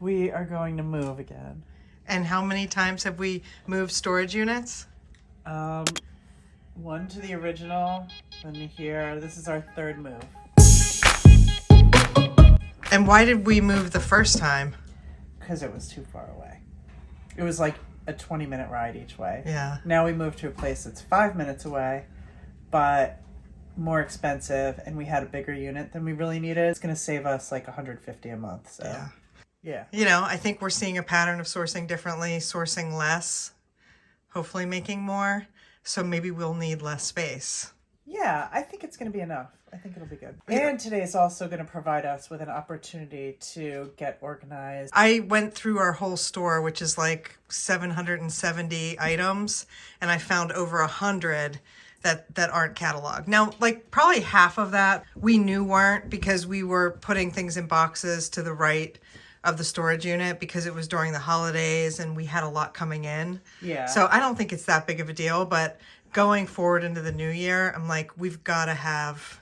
We are going to move again. And how many times have we moved storage units? One to the original, then here. This is our third move. And why did we move the first time? Because it was too far away. It was like a 20-minute ride each way. Yeah. Now we moved to a place that's 5 minutes away, but more expensive, and we had a bigger unit than we really needed. It's going to save us like $150 a month. So yeah. You know, I think we're seeing a pattern of sourcing differently, sourcing less, hopefully making more. So maybe we'll need less space. Yeah, I think it's going to be enough. I think it'll be good. And today is also going to provide us with an opportunity to get organized. I went through our whole store, which is like 770 items, and I found over 100 that aren't cataloged. Now, like probably half of that we knew weren't, because we were putting things in boxes to the right of the storage unit because it was during the holidays and we had a lot coming in. Yeah. So I don't think it's that big of a deal, but going forward into the new year, I'm like, we've got to have...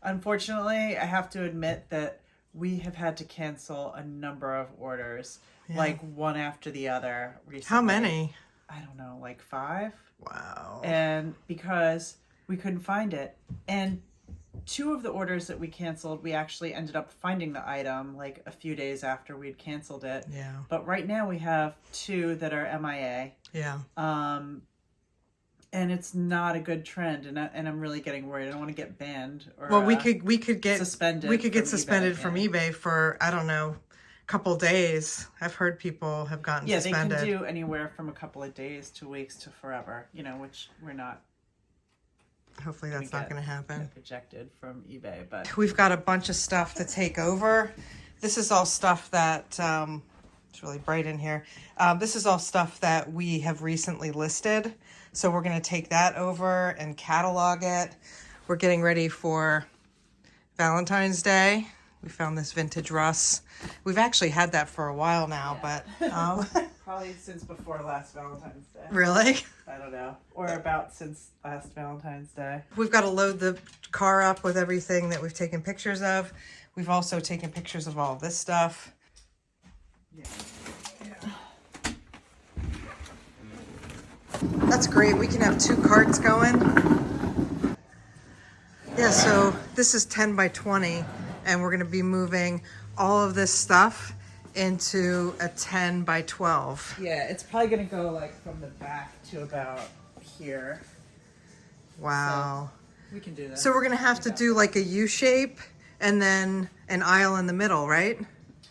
Unfortunately, I have to admit that we have had to cancel a number of orders, like one after the other recently. How many? I don't know, like 5? Wow. And because we couldn't find it. And 2 of the orders that we canceled, we actually ended up finding the item like a few days after we'd canceled it. Yeah. But right now we have 2 that are MIA. Yeah. And it's not a good trend, and I'm really getting worried. I don't want to get banned or well, we could get suspended. We could get suspended eBay, from eBay for, I don't know, a couple days. I've heard people have gotten suspended. Yeah, they can do anywhere from a couple of days to weeks to forever. You know, which we're not. Hopefully that's not going to happen. Ejected from eBay, but we've got a bunch of stuff to take over. This is all stuff that it's really bright in here. This is all stuff that we have recently listed, so we're going to take that over and catalog it. We're getting ready for Valentine's Day. We found this vintage Russ. We've actually had that for a while now, but probably since before last Valentine's Day. Really? I don't know. Or about since last Valentine's Day. We've got to load the car up with everything that we've taken pictures of. We've also taken pictures of all of this stuff. Yeah. That's great. We can have 2 carts going. Yeah, so this is 10 by 20, and we're going to be moving all of this stuff into a 10 by 12. Yeah, it's probably going to go like from the back to about here. Wow. So we can do that. So we're going to have to do like a U shape and then an aisle in the middle, right?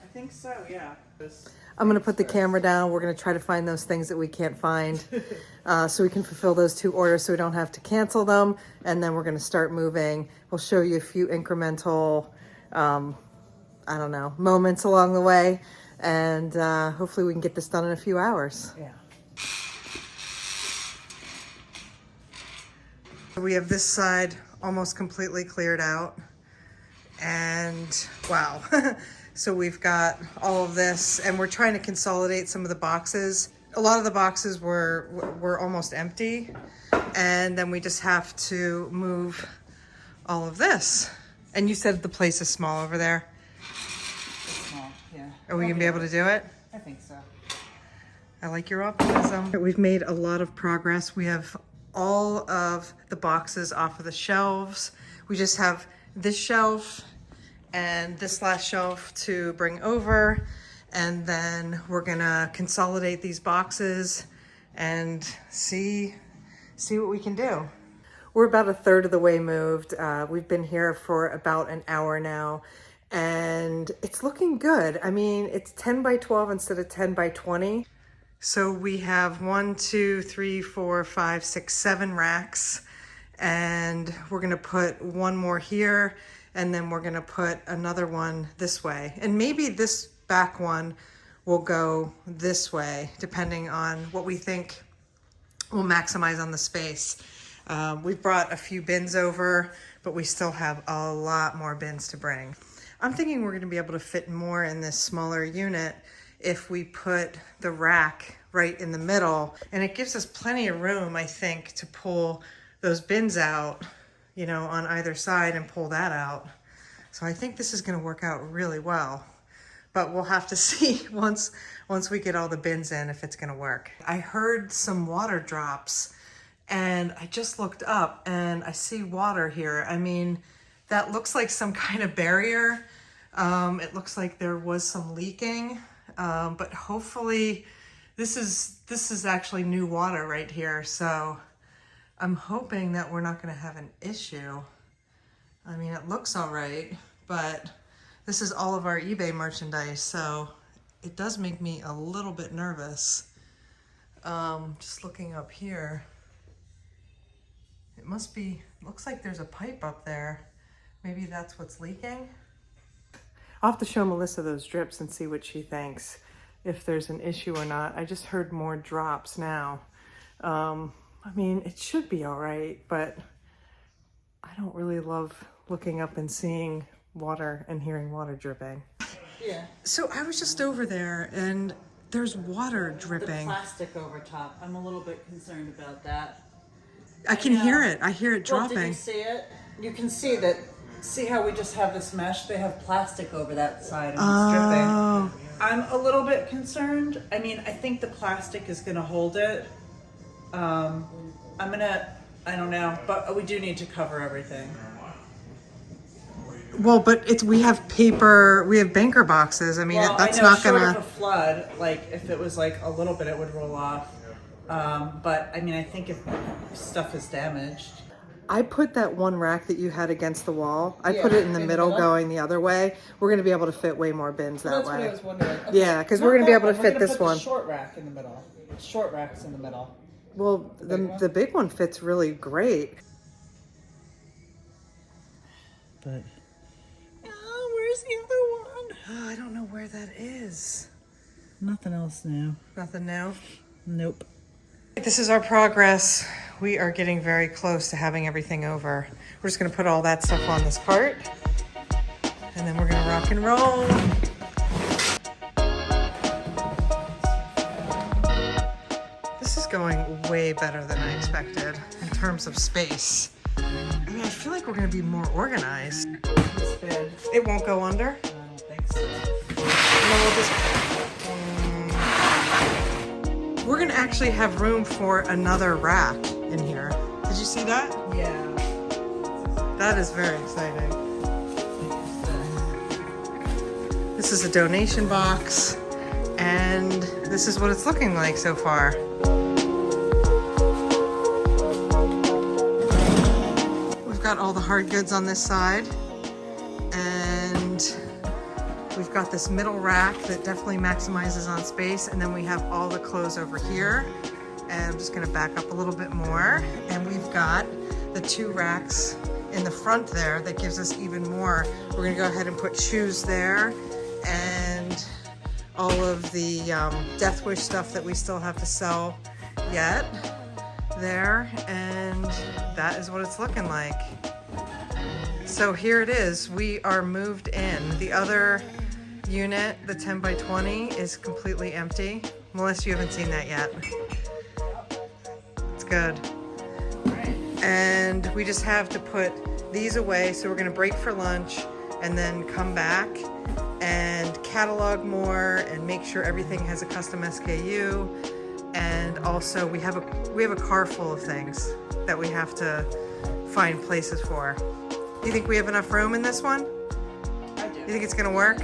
I think so, yeah. I'm going to put the camera down. We're going to try to find those things that we can't find so we can fulfill those 2 orders so we don't have to cancel them. And then we're going to start moving. We'll show you a few incremental, I don't know, moments along the way. And hopefully we can get this done in a few hours. Yeah. We have this side almost completely cleared out. And wow. So we've got all of this, and we're trying to consolidate some of the boxes. A lot of the boxes were almost empty, and then we just have to move all of this. And you said the place is small over there. It's small, yeah. Are we gonna be able to do it? I think so. I like your optimism. We've made a lot of progress. We have all of the boxes off of the shelves. We just have this shelf and this last shelf to bring over, and then we're gonna consolidate these boxes and see what we can do. We're about a third of the way moved. We've been here for about an hour now, and it's looking good. I mean, it's 10 by 12 instead of 10 by 20. So we have 1, 2, 3, 4, 5, 6, 7 racks, and we're gonna put one more here, and then we're gonna put another one this way. And maybe this back one will go this way, depending on what we think will maximize on the space. We've brought a few bins over, but we still have a lot more bins to bring. I'm thinking we're gonna be able to fit more in this smaller unit if we put the rack right in the middle. And it gives us plenty of room, I think, to pull those bins out, you know, on either side and pull that out. So I think this is gonna work out really well. but we'll have to see once we get all the bins in if it's gonna work. I heard some water drops and I just looked up and I see water here. I mean, that looks like some kind of barrier. It looks like there was some leaking, but hopefully this is actually new water right here. So I'm hoping that we're not gonna have an issue. I mean, it looks all right, but this is all of our eBay merchandise, so it does make me a little bit nervous. Just looking up here, it must be, looks like there's a pipe up there. Maybe that's what's leaking. I'll have to show Melissa those drips and see what she thinks, if there's an issue or not. I just heard more drops now. I mean, it should be all right, but I don't really love looking up and seeing water and hearing water dripping. Yeah. So I was just over there and there's water The dripping. plastic over top. I'm a little bit concerned about that. I can hear it. I hear it Well, dropping. did you see it? You can see that. See how we just have this mesh? They have plastic over that side and it's dripping. Oh, I'm a little bit concerned. I mean, I think the plastic is gonna hold it. I don't know, but we do need to cover everything. well, but we have paper, we have banker boxes. I mean, Well, that's I know, not short gonna. of a flood, like if it was like a little bit, it would roll off. But I mean, I think if stuff is damaged. I put that one rack that you had against the wall. I Yeah, put it in the in the middle middle? going the other way. We're going to be able to fit way more bins that That's way. what I was wondering. Okay. Yeah, because Not we're going to be that able to one. fit We're gonna this put one. The short rack in the middle. Short rack's in the middle. Well, the big one fits really great. But Oh, where's the other one? Oh, I don't know where that is. nothing else new. Nothing new. Nope. This is our progress. We are getting very close to having everything over. We're just gonna put all that stuff on this cart and then we're gonna rock and roll. This is going way better than I expected in terms of space. I mean, I feel like we're gonna be more organized. It's bad. It won't go under. I don't think so. And then we'll just, we're gonna actually have room for another rack in here. Did you see that? Yeah. That is very exciting. This is a donation box, and this is what it's looking like so far. We've got all the hard goods on this side, and we've got this middle rack that definitely maximizes on space, and then we have all the clothes over here. And I'm just gonna back up a little bit more, and we've got the two racks in the front there that gives us even more. We're gonna go ahead and put shoes there, and all of the Death Wish stuff that we still have to sell yet there, and that is what it's looking like. So here it is, we are moved in. The other unit, the 10 by 20, is completely empty. Melissa, you haven't seen that yet. It's good. And we just have to put these away, so we're gonna break for lunch and then come back and catalog more and make sure everything has a custom SKU. And also we have a car full of things that we have to find places for. Do you think we have enough room in this one? I do. You think it's gonna work?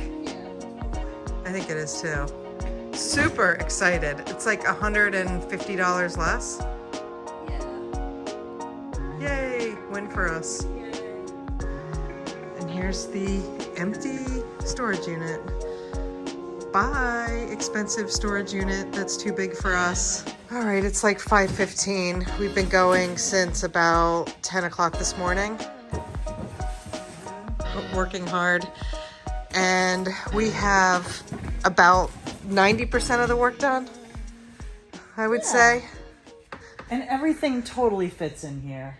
I think it is too. Super excited. It's like $150 less. Yay, win for us. And here's the empty storage unit. Bye, expensive storage unit that's too big for us. All right, it's like 5:15. We've been going since about 10 o'clock this morning. Working hard. And we have about 90% of the work done, I would say. And everything totally fits in here.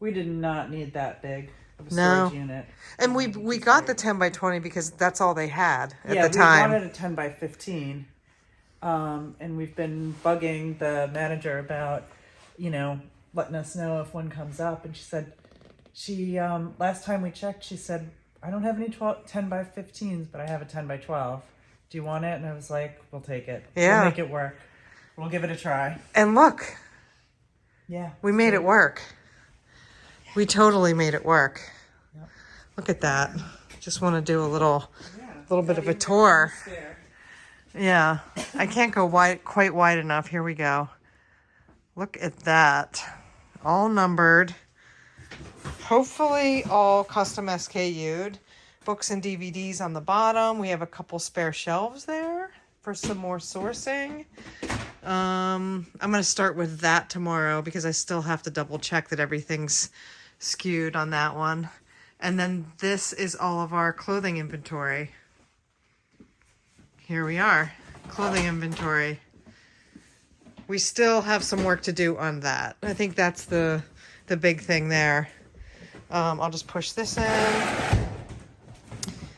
We did not need that big of a No. storage unit. And we got the 10 by 20 because that's all they had at Yeah, the time. we wanted a 10 by 15. And we've been bugging the manager about, letting us know if one comes up. And she said, last time we checked, she said, I don't have any 10 by 15s, but I have a 10 by 12. Do you want it? And I was like, we'll take it. Yeah. We'll make it work. We'll give it a try. And look, Yeah. we made it work. We totally made it work. Yep. Look at that. Just want to do a little bit of a tour. Yeah, I can't go quite wide enough. Here we go. Look at that. All numbered. Hopefully all custom SKU'd. Books and DVDs on the bottom. We have a couple spare shelves there for some more sourcing. I'm going to start with that tomorrow because I still have to double check that everything's skewed on that one. And then this is all of our clothing inventory. Here we are, clothing inventory. We still have some work to do on that. I think that's the big thing there. I'll just push this in.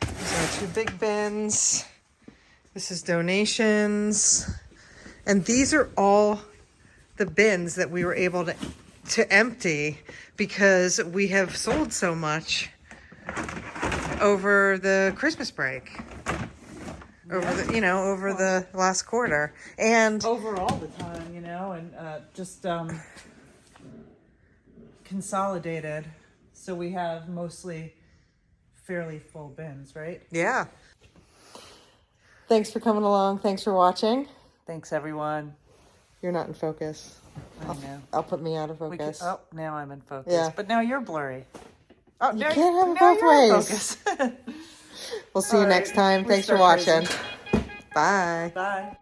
These are 2 big bins. This is donations. And these are all the bins that we were able to empty because we have sold so much over the Christmas break. Over the last quarter. And overall the time, and just consolidated. So we have mostly fairly full bins, right? yeah. Thanks for coming along. Thanks for watching. Thanks, everyone. You're not in focus. I know. I'll put me out of focus. Now I'm in focus. Yeah. But now you're blurry. Oh, You can't have it both ways. Focus. We'll see you All next right. time. We Thanks for start watching. crazy. Bye. Bye.